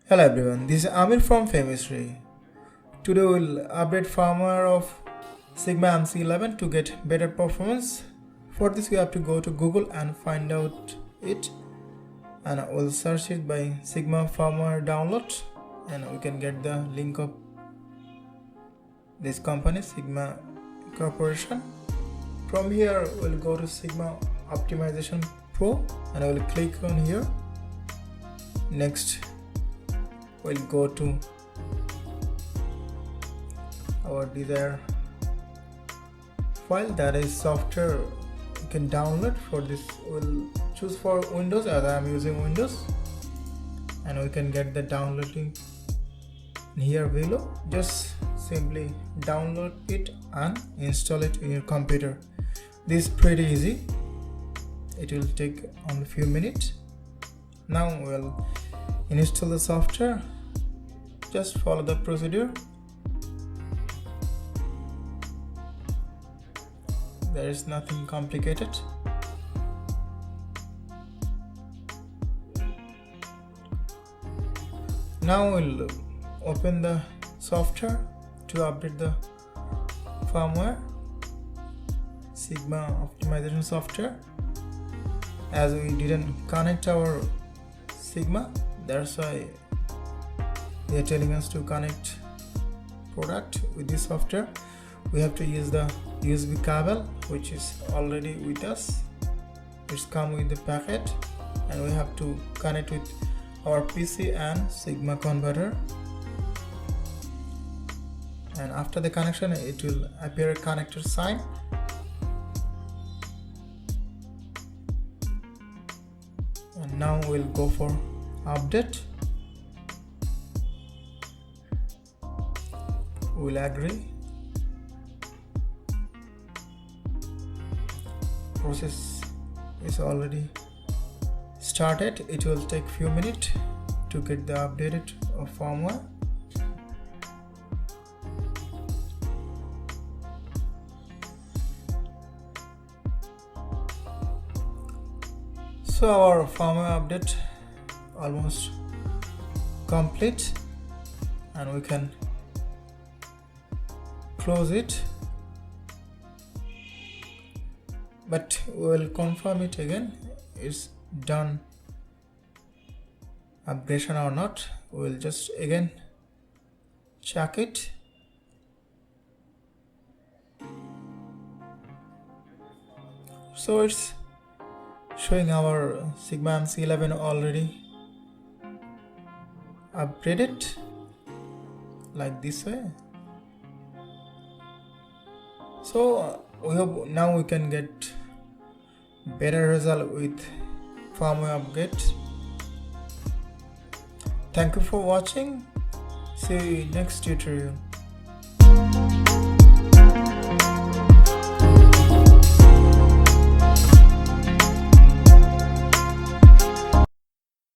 Hello everyone, this is Amir from Firmware. Today we'll update firmware of Sigma MC-11 to get better performance. For this we have to go to Google and find out it, and we'll search it by Sigma firmware download, and we can get the link of this company, Sigma Corporation. From here we'll go to Sigma Optimization Pro and I will click on here. Next we'll go to our desired file, that is software you can download. For this we'll choose for Windows, as I am using Windows, and we can get the downloading here below. Just simply download it and install it in your computer. This is pretty easy, it will take only a few minutes. Now we'll install the software. Just follow the procedure. There is nothing complicated. Now we'll open the software to update the firmware, Sigma optimization software. As we didn't connect our Sigma, that's why they are telling us to connect product with this software. We have to use the USB cable, which is already with us. It's come with the packet, and we have to connect with our PC and Sigma converter. And after the connection, it will appear a connector sign. And now we'll go for update. We'll agree. Process is already started. It will take few minutes to get the updated firmware. So our firmware update almost complete, and we can close it, but we'll confirm it again. It's done upgradation or not. We'll just again check it. So it's showing our Sigma MC-11 already upgraded like this way. So we hope now we can get better result with firmware upgrade. Thank you for watching. See you next tutorial.